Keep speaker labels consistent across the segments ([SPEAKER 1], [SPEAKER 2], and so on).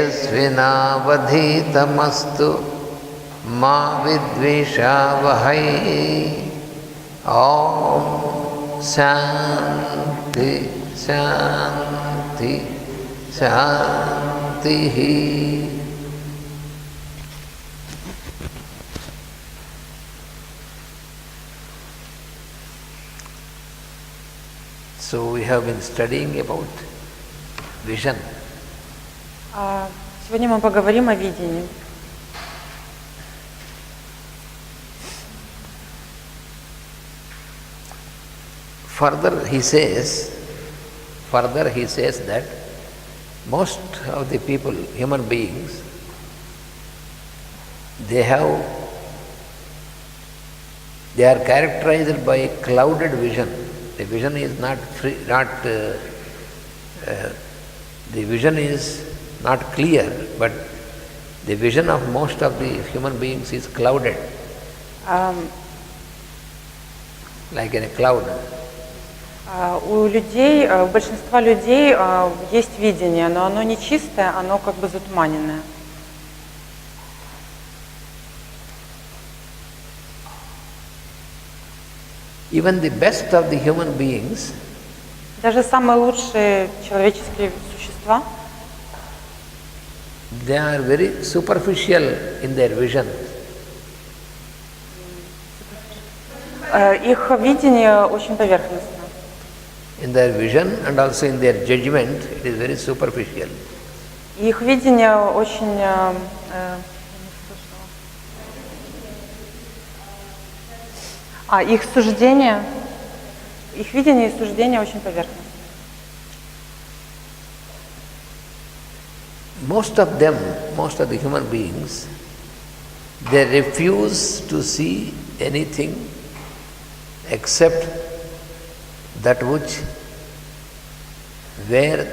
[SPEAKER 1] Svinavadhitamastu ma vidvishavahai. Om Shanti Shanti Shanti. So we have been studying about vision.
[SPEAKER 2] Сегодня мы поговорим о видении.
[SPEAKER 1] Further he says that most of the people, human beings, they are characterized by a clouded vision. The vision is the vision is not clear, but the vision of most of the human beings is clouded, like in a cloud.
[SPEAKER 2] У людей, у большинства людей есть видение, но оно не чистое, оно как бы затуманенное.
[SPEAKER 1] Even the best of the human beings,
[SPEAKER 2] даже самые лучшие человеческие существа,
[SPEAKER 1] they are very superficial in their vision.
[SPEAKER 2] Их видение очень поверхностно.
[SPEAKER 1] In their vision and also in their judgment, it is very superficial.
[SPEAKER 2] Их видение очень их суждение, их видение и суждение очень поверхностно.
[SPEAKER 1] Most of the human beings, they refuse to see anything except that where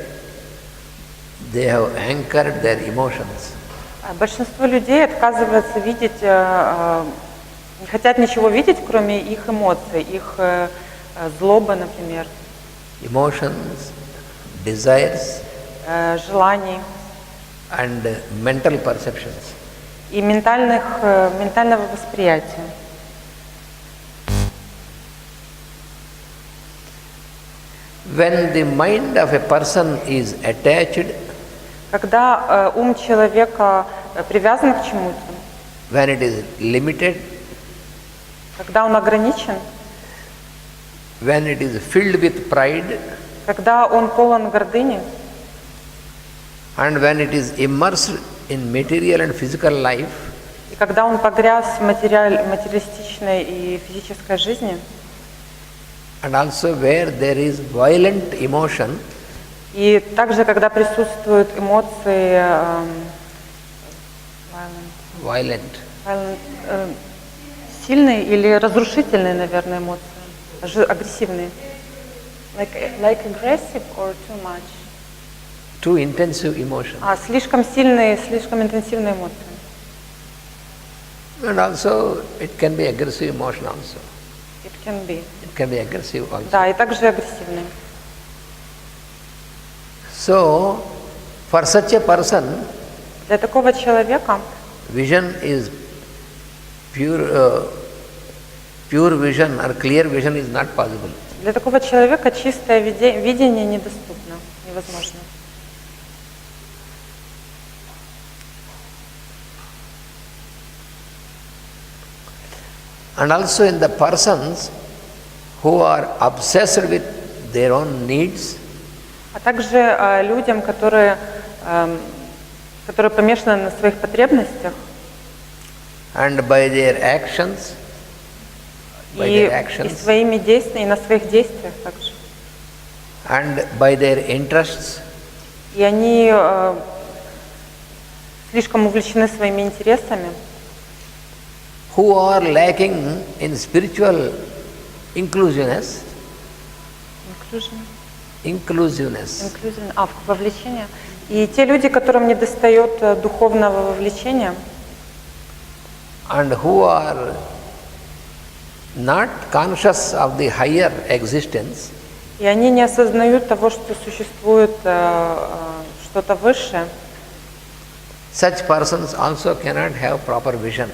[SPEAKER 1] they have anchored their emotions.
[SPEAKER 2] Большинство людей отказывается видеть, не хотят ничего видеть, кроме их эмоций, их злобы, например.
[SPEAKER 1] Emotions, desires,
[SPEAKER 2] желаний.
[SPEAKER 1] And mental perceptions.
[SPEAKER 2] И ментального восприятия.
[SPEAKER 1] When the mind of a person is attached,
[SPEAKER 2] когда ум человека привязан к чему-то,
[SPEAKER 1] when it is limited,
[SPEAKER 2] когда он ограничен,
[SPEAKER 1] when it is filled with pride,
[SPEAKER 2] когда он полон гордыни,
[SPEAKER 1] and when it is immersed in material and physical life,
[SPEAKER 2] и когда он погряз в материалистичной и физической жизни,
[SPEAKER 1] and also where there is violent emotion,
[SPEAKER 2] и также когда присутствуют эмоции сильные или разрушительные, наверное, эмоции, агрессивные, like aggressive or too much.
[SPEAKER 1] Too intensive emotion.
[SPEAKER 2] Слишком сильные, слишком интенсивные эмоции.
[SPEAKER 1] And also it can be aggressive emotion also.
[SPEAKER 2] It can be.
[SPEAKER 1] It can be aggressive also.
[SPEAKER 2] Да, и также агрессивные.
[SPEAKER 1] So, for such a person,
[SPEAKER 2] для такого человека
[SPEAKER 1] vision is pure vision or clear vision is not possible.
[SPEAKER 2] Для такого человека чистое видение недоступно, невозможно.
[SPEAKER 1] And also in the persons who are obsessed with their own needs,
[SPEAKER 2] а также людям, которые помешаны на своих потребностях,
[SPEAKER 1] and by their actions,
[SPEAKER 2] и своими действиями, и на своих действиях также,
[SPEAKER 1] and by their interests,
[SPEAKER 2] и они слишком увлечены своими интересами,
[SPEAKER 1] who are lacking in spiritual inclusiveness,
[SPEAKER 2] вовлечение. И те люди, которым недостает духовного вовлечения,
[SPEAKER 1] and who are not conscious of the higher existence,
[SPEAKER 2] и они не осознают того, что существует что-то высшее,
[SPEAKER 1] such persons also cannot have proper vision.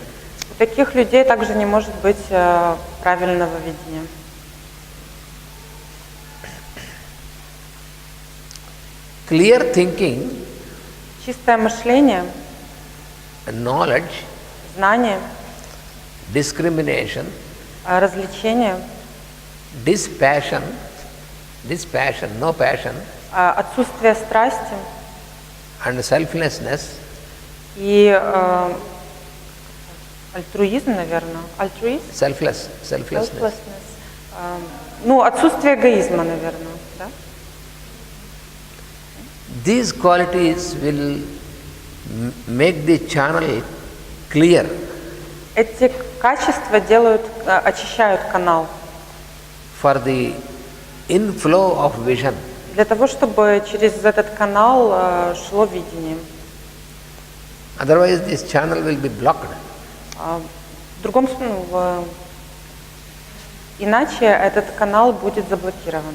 [SPEAKER 2] У таких людей также не может быть правильного видения.
[SPEAKER 1] Clear thinking,
[SPEAKER 2] Чистое мышление,
[SPEAKER 1] knowledge,
[SPEAKER 2] знание,
[SPEAKER 1] discrimination,
[SPEAKER 2] развлечение,
[SPEAKER 1] dispassion, no passion,
[SPEAKER 2] отсутствие страсти
[SPEAKER 1] and selflessness,
[SPEAKER 2] и альтруизм, наверное. Альтруизм?
[SPEAKER 1] selflessness.
[SPEAKER 2] Selflessness. Отсутствие эгоизма, наверное. Да?
[SPEAKER 1] These qualities will make the channel clear.
[SPEAKER 2] Эти качества очищают канал
[SPEAKER 1] For the inflow of vision.
[SPEAKER 2] для того, чтобы через этот канал шло видение.
[SPEAKER 1] Otherwise, this channel will be blocked.
[SPEAKER 2] В другом случае, иначе этот канал будет заблокирован.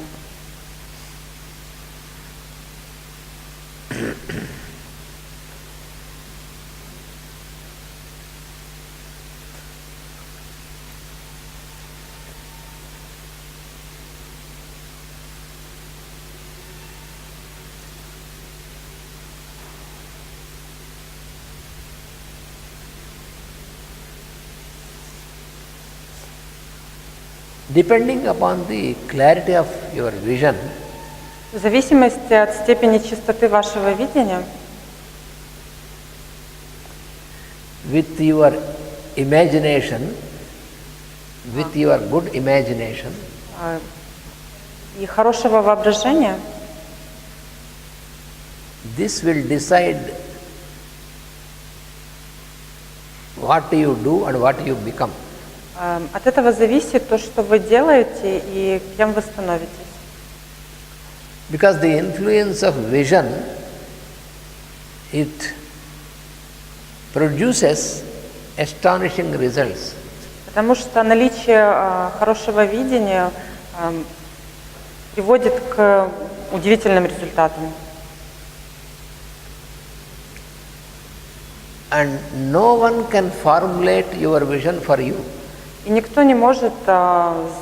[SPEAKER 1] Depending upon the clarity of your vision,
[SPEAKER 2] В зависимости от степени чистоты вашего видения,
[SPEAKER 1] with your imagination, with your good imagination,
[SPEAKER 2] и хорошего воображения,
[SPEAKER 1] this will decide what you do and what you become.
[SPEAKER 2] от этого зависит то, что вы делаете и кем вы становитесь.
[SPEAKER 1] Because the influence of vision, it produces astonishing results.
[SPEAKER 2] Потому что наличие хорошего видения приводит к удивительным результатам.
[SPEAKER 1] And no one can formulate your vision for you.
[SPEAKER 2] И никто не может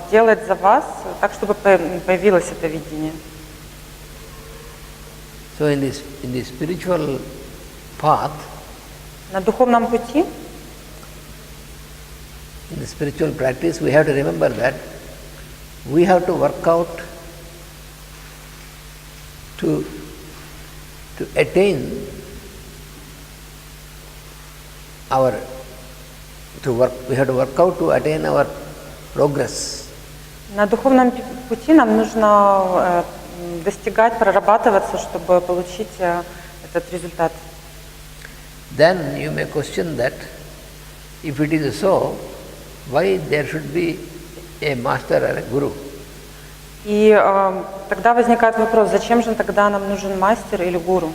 [SPEAKER 2] сделать за вас так, чтобы появилось это видение.
[SPEAKER 1] So in the spiritual path,
[SPEAKER 2] На духовном пути,
[SPEAKER 1] in the spiritual practice, we have to remember that we have to work out to attain we have to work out to attain our progress.
[SPEAKER 2] на духовном пути нам нужно достигать, прорабатываться, чтобы получить этот результат.
[SPEAKER 1] Then you may question that if it is so, why there should be a master or a guru?
[SPEAKER 2] И тогда возникает вопрос, зачем же тогда нам нужен мастер или гуру?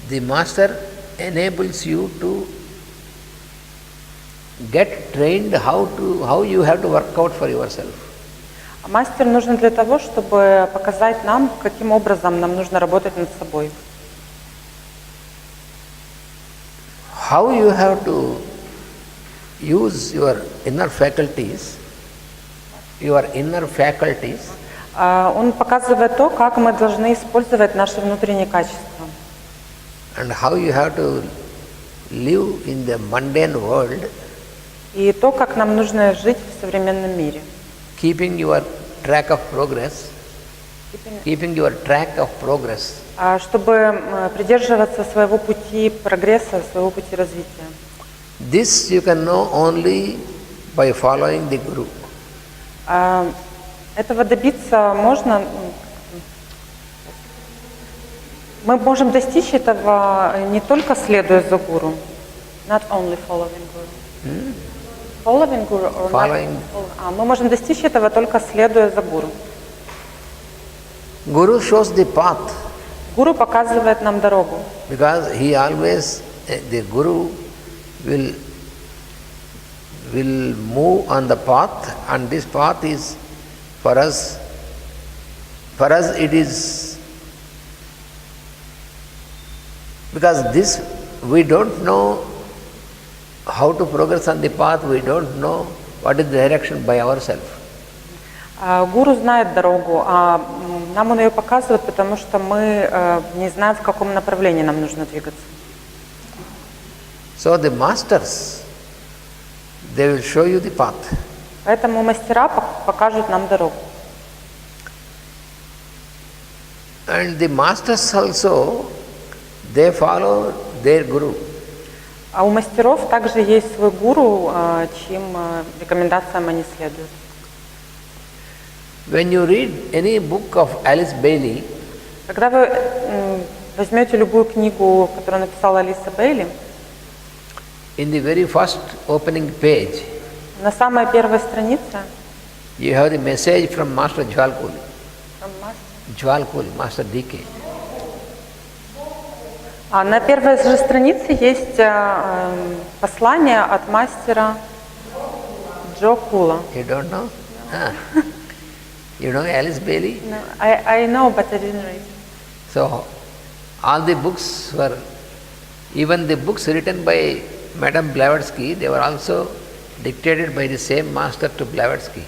[SPEAKER 1] The master enables you to get trained how you have to work out for yourself.
[SPEAKER 2] Мастер нужен для того, чтобы показать нам, каким образом нам нужно работать над собой.
[SPEAKER 1] How you have to use your inner faculties,
[SPEAKER 2] Он показывает то, как мы должны использовать наши внутренние качества.
[SPEAKER 1] and how you have to live in the mundane world,
[SPEAKER 2] И то, как нам нужно жить в современном мире.
[SPEAKER 1] keeping your track of progress,
[SPEAKER 2] Чтобы придерживаться своего пути прогресса, своего пути развития.
[SPEAKER 1] This you can know only by following the guru.
[SPEAKER 2] Этого добиться можно. Мы можем достичь этого не только следуя за гуру. Not only following guru. Following guru or
[SPEAKER 1] Following.
[SPEAKER 2] Мы можем достичь этого только следуя за гуру.
[SPEAKER 1] Guru shows the path.
[SPEAKER 2] Гуру показывает нам дорогу.
[SPEAKER 1] Because he always, the guru will move on the path, and this path is for us it is, because this we don't know how to progress on the path, we don't know what is the direction by ourselves.
[SPEAKER 2] Гуру знает дорогу, а нам он ее показывает, потому что мы не знаем, в каком направлении нам нужно двигаться.
[SPEAKER 1] So the masters, they will show you the path.
[SPEAKER 2] Поэтому мастера покажут нам дорогу.
[SPEAKER 1] And the masters also, they follow their guru.
[SPEAKER 2] А у мастеров также есть свой гуру, чьим рекомендациям они следуют.
[SPEAKER 1] When you read any book of Alice Bailey,
[SPEAKER 2] Когда вы возьмете любую книгу, которую написала Алиса Бейли,
[SPEAKER 1] in the very first opening page,
[SPEAKER 2] на самой первой странице
[SPEAKER 1] you have the message from Master Jwalkul, Master DK.
[SPEAKER 2] А на первой же странице есть послание от мастера Джо Кула.
[SPEAKER 1] You don't know? Ah. You know Alice Bailey?
[SPEAKER 2] No, I know, but I didn't read.
[SPEAKER 1] So, all the books were, even the books written by Madame Blavatsky, they were also dictated by the same master to Blavatsky.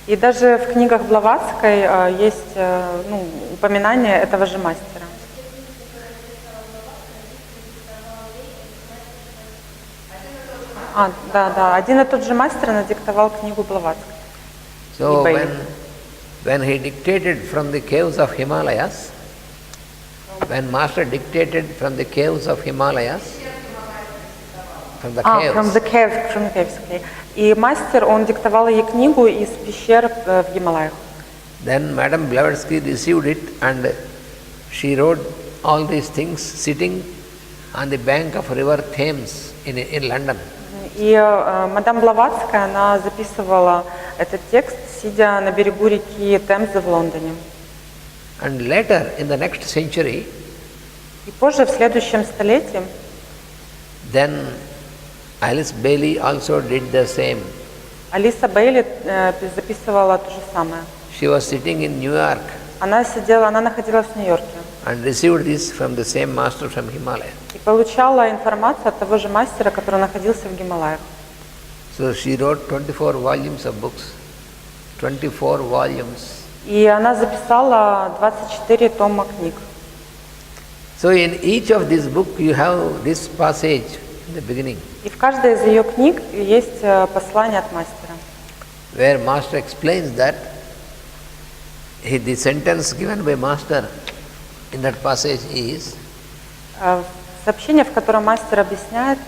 [SPEAKER 2] И даже в книгах Блаватской есть упоминание этого же мастера. Да, один и тот же мастер надиктовал книгу Блаватской.
[SPEAKER 1] So when he dictated from the caves of Himalayas, when master dictated from the caves of Himalayas, from the caves,
[SPEAKER 2] okay. И мастер, он диктовал ей книгу из пещер в Гималаях.
[SPEAKER 1] Then Madame Blavatsky received it and she wrote all these things sitting on the bank of river Thames in London.
[SPEAKER 2] И мадам Блаватская, она записывала этот текст, сидя на берегу реки Темзы в Лондоне.
[SPEAKER 1] And later, in the next century,
[SPEAKER 2] и позже, в следующем столетии,
[SPEAKER 1] then Alice Bailey also did the same.
[SPEAKER 2] Алиса Бейли записывала то же самое.
[SPEAKER 1] She was sitting in New York.
[SPEAKER 2] Она находилась в Нью-Йорке.
[SPEAKER 1] And received this from the same master from Himalaya.
[SPEAKER 2] И получала информацию от того же мастера, который находился в Гималаях.
[SPEAKER 1] So she wrote 24 volumes of books. 24 volumes.
[SPEAKER 2] И она записала 24 тома книг.
[SPEAKER 1] So in each of these books you have this passage in the beginning.
[SPEAKER 2] И в каждой из ее книг есть послание от мастера.
[SPEAKER 1] Where master explains that the sentence given by master in that passage is
[SPEAKER 2] Сообщение, в котором мастер объясняет,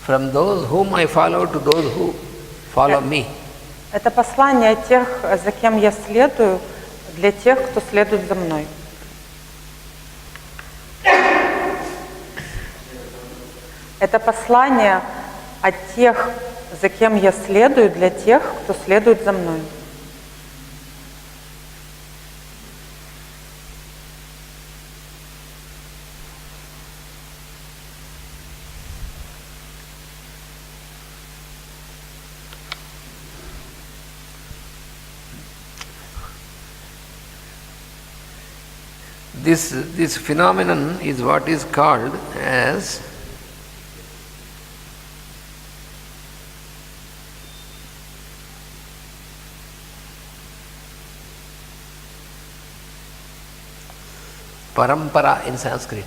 [SPEAKER 1] from those whom I follow to those who follow me.
[SPEAKER 2] это послание тех, за кем я следую, для тех, кто следует за мной. Это послание от тех, за кем я следую, для тех, кто следует за мной.
[SPEAKER 1] This phenomenon is what is called as parampara in Sanskrit.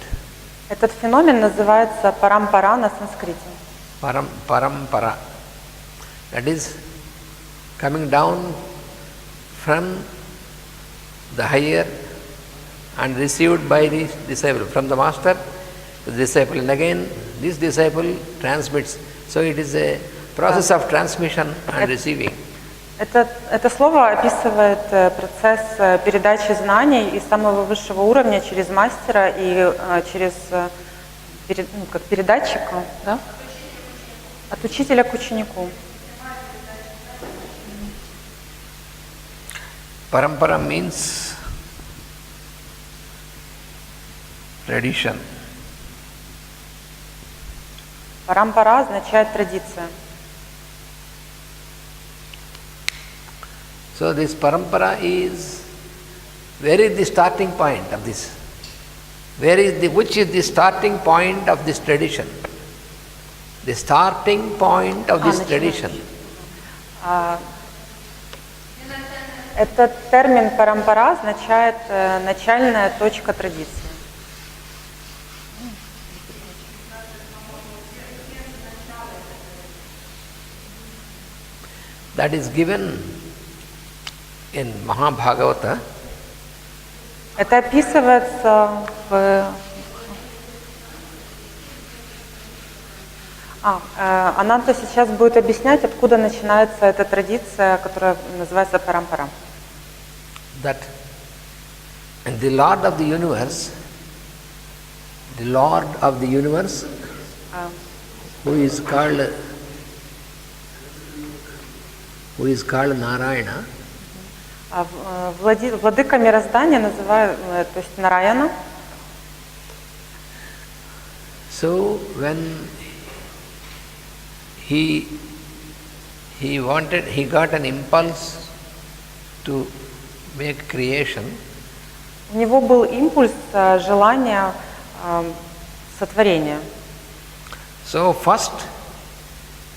[SPEAKER 2] Этот феномен называется парампара на санскрите.
[SPEAKER 1] Parampara. That is coming down from the higher and received by the disciple, from the master to the disciple, and again this disciple transmits. So it is a process of transmission and receiving.
[SPEAKER 2] Это слово описывает процесс передачи знаний из самого высшего уровня через мастера и через как передатчика, да? От учителя к ученику.
[SPEAKER 1] Parampara means tradition.
[SPEAKER 2] Парампара означает традиция.
[SPEAKER 1] So this parampara is, where is the starting point of this? Which is the starting point of this tradition? The starting point of this tradition.
[SPEAKER 2] Этот термин парампара означает начальная точка традиции.
[SPEAKER 1] That is given in Mahabhagavata.
[SPEAKER 2] Это описывается в... Ананта сейчас будет объяснять, откуда начинается эта традиция, которая называется парампара.
[SPEAKER 1] That the Lord of the universe, who is called Narayana.
[SPEAKER 2] Владыка мироздания называют, то есть Нараяна.
[SPEAKER 1] So when he got an impulse to make creation.
[SPEAKER 2] У него был импульс, желание сотворения.
[SPEAKER 1] So first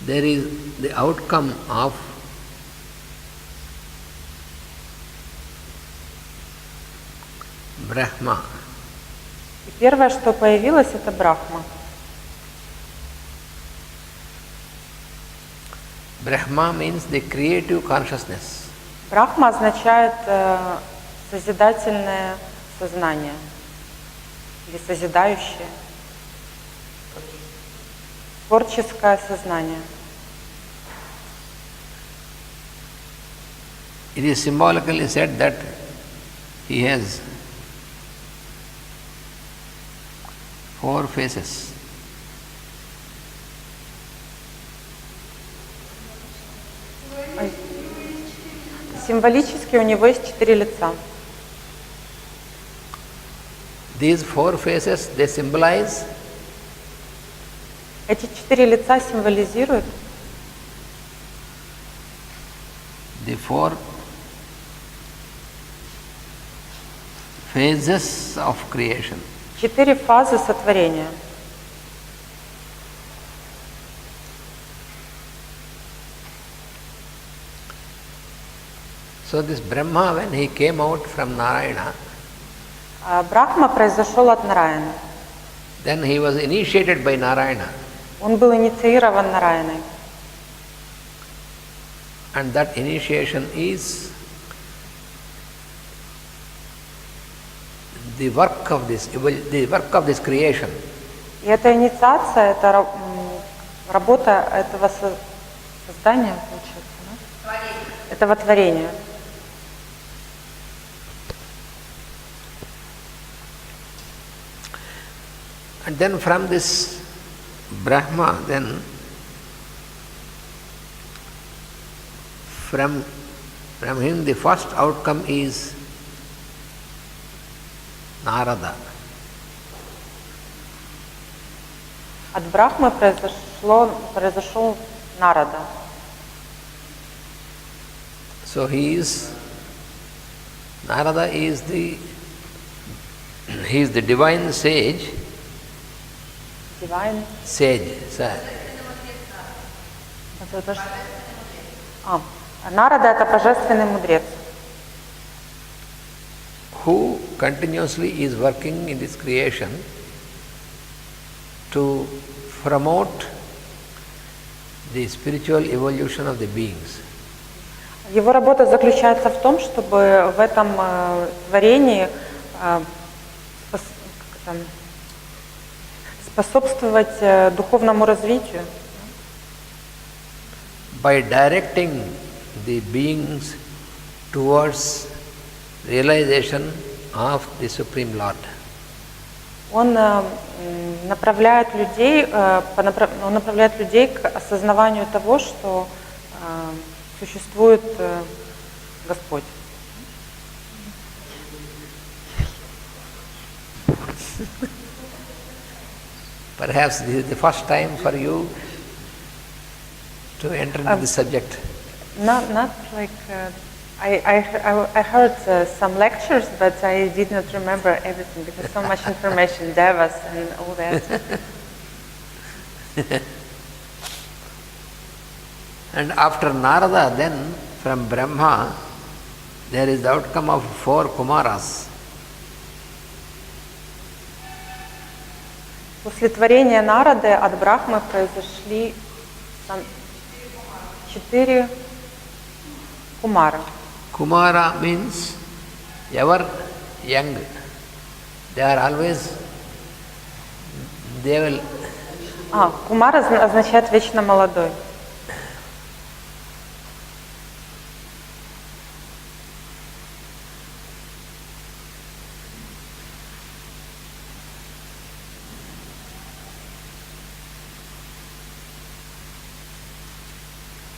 [SPEAKER 1] there is the outcome of Brahma.
[SPEAKER 2] И первое, что появилось, это Брахма.
[SPEAKER 1] Brahma means the creative consciousness.
[SPEAKER 2] Брахма означает созидательное сознание или созидающее, творческое сознание.
[SPEAKER 1] It is symbolically said that he has 4 faces.
[SPEAKER 2] Символически у него есть 4 лица.
[SPEAKER 1] These 4 faces, they symbolize
[SPEAKER 2] Эти 4 лица символизируют
[SPEAKER 1] the 4 phases of creation.
[SPEAKER 2] 4 фазы сотворения.
[SPEAKER 1] So this Brahma, when he came out from Narayana,
[SPEAKER 2] Брахма произошел от Нараяны.
[SPEAKER 1] then he was initiated by Narayana.
[SPEAKER 2] Он был инициирован Нараяной.
[SPEAKER 1] And that initiation is the work of this creation.
[SPEAKER 2] И эта инициация, это работа этого создания, получается, да? Этого творения.
[SPEAKER 1] And then from this Brahma, then from him the first outcome is Narada.
[SPEAKER 2] От Брахмы произошел Нарада.
[SPEAKER 1] So Narada is the divine sage.
[SPEAKER 2] Divine.
[SPEAKER 1] Sage.
[SPEAKER 2] Нарада — это божественный мудрец.
[SPEAKER 1] Who continuously is working in this creation to promote the spiritual evolution of the beings.
[SPEAKER 2] Его работа заключается в том, чтобы в этом творении способствовать духовному развитию.
[SPEAKER 1] by directing the beings towards realization of the Supreme Lord.
[SPEAKER 2] Он направляет людей к осознаванию того, что существует Господь.
[SPEAKER 1] Perhaps this is the first time for you to enter into the subject.
[SPEAKER 2] Not like I heard some lectures, but I did not remember everything because so much information, devas and all that.
[SPEAKER 1] And after Narada, then from Brahma, there is the outcome of 4 Kumaras.
[SPEAKER 2] После творения Нарады от Брахмы произошли 4 Кумара.
[SPEAKER 1] Kumara means ever young. They are always, they will...
[SPEAKER 2] Кумара означает вечно молодой.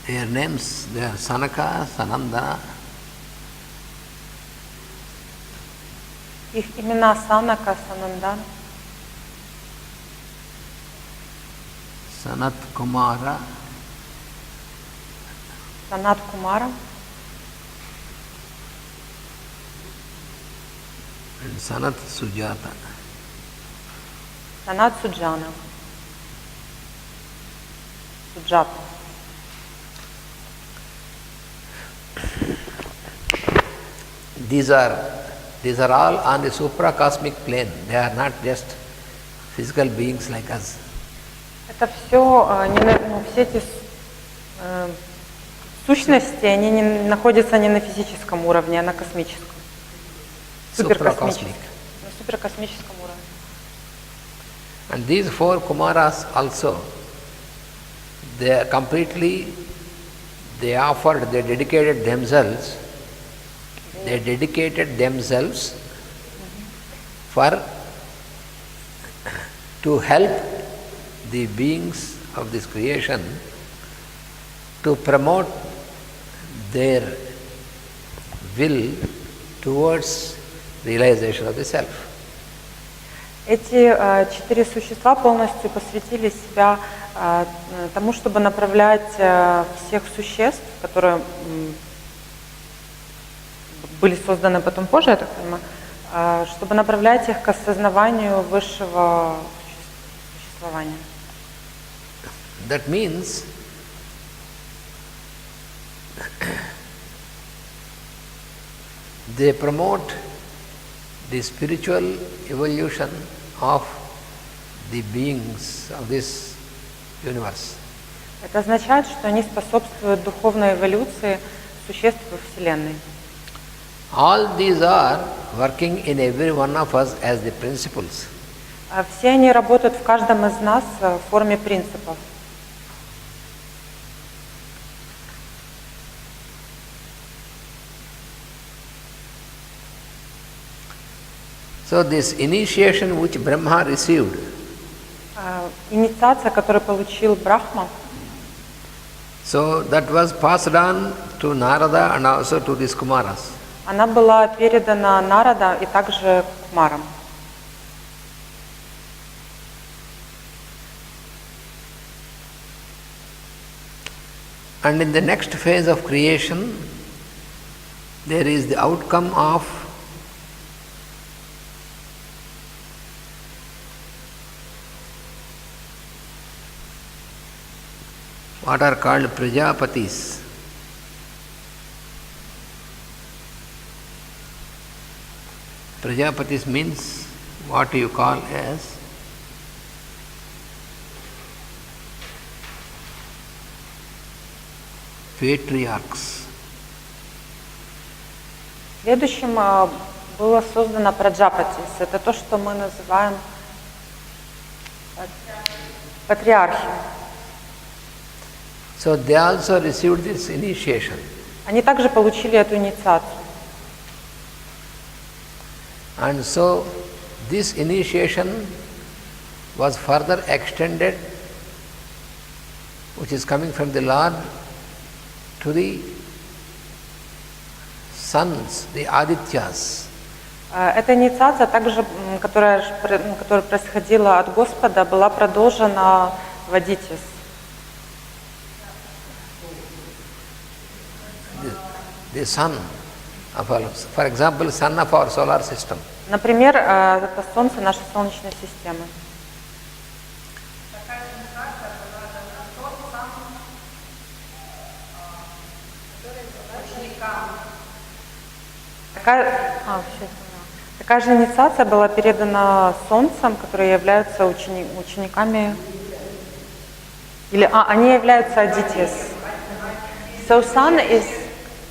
[SPEAKER 1] Their names, they are Sanaka, Sananda.
[SPEAKER 2] Их имена Санака, Санандан,
[SPEAKER 1] Sanat Kumara,
[SPEAKER 2] Санат Кумара
[SPEAKER 1] and Sanat Sujata.
[SPEAKER 2] Санат Суджана, Суджата.
[SPEAKER 1] These are all on the supracosmic plane. They are not just physical beings like us.
[SPEAKER 2] Это все эти сущности, они не находятся не на физическом уровне, а на космическом. Суперкосмическом. На суперкосмическом уровне.
[SPEAKER 1] And these 4 Kumaras also, they dedicated themselves to help the beings of this creation to promote their will towards realization of the self.
[SPEAKER 2] Эти 4 существа полностью посвятили себя тому, чтобы направлять всех существ, которые были созданы потом позже, я так понимаю, чтобы направлять их к осознаванию высшего существования.
[SPEAKER 1] That means they promote the spiritual evolution of the beings of this universe.
[SPEAKER 2] Это означает, что они способствуют духовной эволюции существ во Вселенной.
[SPEAKER 1] All these are working in every one of us as the principles.
[SPEAKER 2] Все они работают в каждом из нас в форме принципов.
[SPEAKER 1] So this initiation which Brahma received,
[SPEAKER 2] инициация, которую получил Брахма,
[SPEAKER 1] so that was passed on to Narada and also to these Kumaras.
[SPEAKER 2] Она была передана Нарада и также Кумарам.
[SPEAKER 1] And in the next phase of creation, there is the outcome of what are called Prajapatis. Prajapatis means what you call as patriarchs.
[SPEAKER 2] Следующим было создано Праджапатис. Это то, что мы называем патриархией.
[SPEAKER 1] So they also received this initiation.
[SPEAKER 2] Они также получили эту инициацию.
[SPEAKER 1] And so this initiation was further extended, which is coming from the Lord, to the sons, the Adityas.
[SPEAKER 2] Эта инициация также, которая происходила от Господа, была продолжена в Адитис.
[SPEAKER 1] The sun of our, for example, sun of our solar system.
[SPEAKER 2] Например, это Солнце нашей Солнечной системы. Такая же инициация была передана Солнцем, которые являются учениками, или они являются Адитис. So sun is.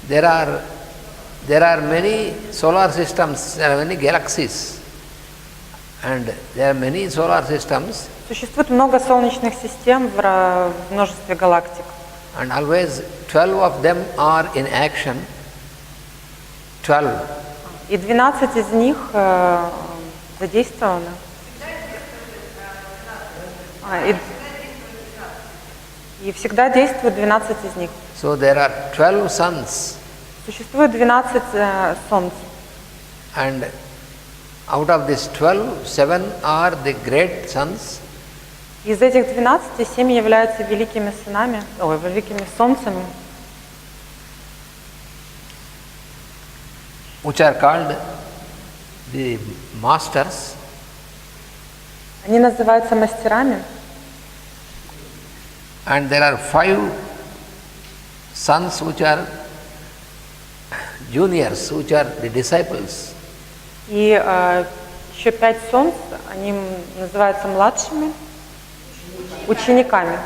[SPEAKER 1] There are many solar systems, there are many galaxies, and there are many solar systems.
[SPEAKER 2] Существует много солнечных систем в множестве галактик.
[SPEAKER 1] And always 12 of them are in action. 12.
[SPEAKER 2] И 12 из них задействованы. И всегда действуют 12 из них.
[SPEAKER 1] So there are 12 suns.
[SPEAKER 2] Существует 12 солнц.
[SPEAKER 1] And out of these 12, 7 are the great suns.
[SPEAKER 2] Из этих 12 7 являются великими сынами, великими солнцами.
[SPEAKER 1] Which are called the masters.
[SPEAKER 2] Они называются мастерами.
[SPEAKER 1] And there are 5 sons which are juniors, which are the disciples.
[SPEAKER 2] И еще 5 солнц, они называются младшими, учениками.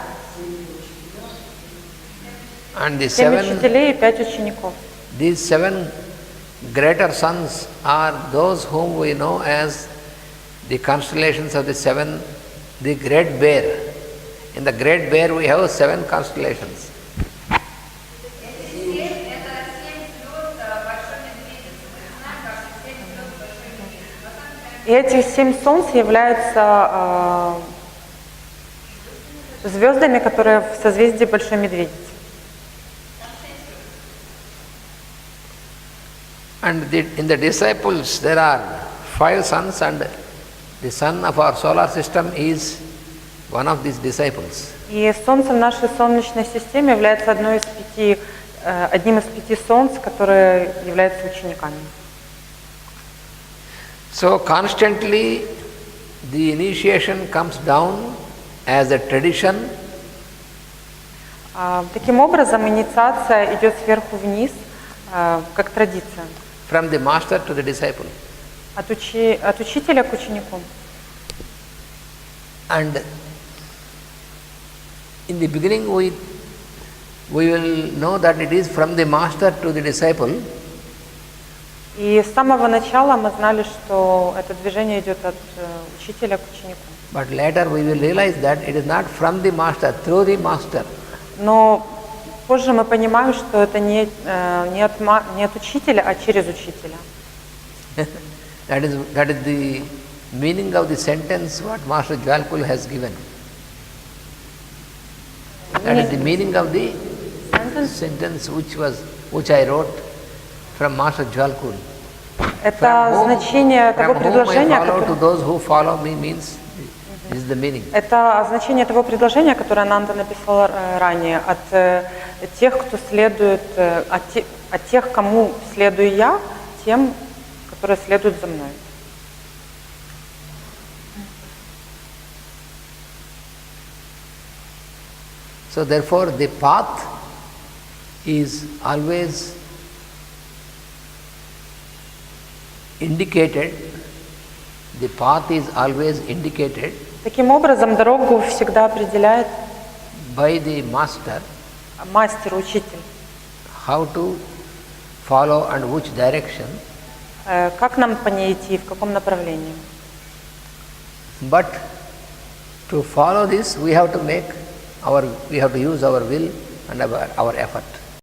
[SPEAKER 1] And the
[SPEAKER 2] 7
[SPEAKER 1] 7
[SPEAKER 2] учителей и 5 учеников.
[SPEAKER 1] These 7 greater suns are those whom we know as the constellations of the 7, the Great Bear. In the Great Bear we have 7 constellations.
[SPEAKER 2] И эти 7 солнц являются звездами, которые в созвездии Большой Медведицы.
[SPEAKER 1] And in the disciples there are 5 sons, and the sun of our solar system is one of these disciples.
[SPEAKER 2] И Солнце в нашей Солнечной системе является одним из 5 солнц, которые являются учениками.
[SPEAKER 1] So constantly the initiation comes down as a tradition.
[SPEAKER 2] Таким образом, инициация идет сверху вниз, как традиция.
[SPEAKER 1] From the master to the disciple.
[SPEAKER 2] От учителя к ученику.
[SPEAKER 1] And in the beginning we will know that it is from the master to the disciple.
[SPEAKER 2] И с самого начала мы знали, что это движение идет от учителя к ученику.
[SPEAKER 1] But later we will realize that it is not from the master, through the master.
[SPEAKER 2] Но позже мы понимаем, что это не от учителя, а через учителя.
[SPEAKER 1] That is the meaning of the sentence what Master Jwalkul has given. That is the meaning of the sentence which I wrote from Master Jwalkul.
[SPEAKER 2] Это значение того предложения,
[SPEAKER 1] to those who follow me means is the meaning.
[SPEAKER 2] Это значение того предложения, которое Ананда написал ранее, от тех, кто следует, от тех, кому следую я, тем, которые следуют за мной.
[SPEAKER 1] So therefore the path is always indicated. The path is always indicated.
[SPEAKER 2] Таким образом, дорогу всегда определяет
[SPEAKER 1] by the master.
[SPEAKER 2] Мастер, учитель.
[SPEAKER 1] How to follow and which direction.
[SPEAKER 2] Как нам по ней идти, в каком направлении.
[SPEAKER 1] But to follow this, we have to use our will and our effort.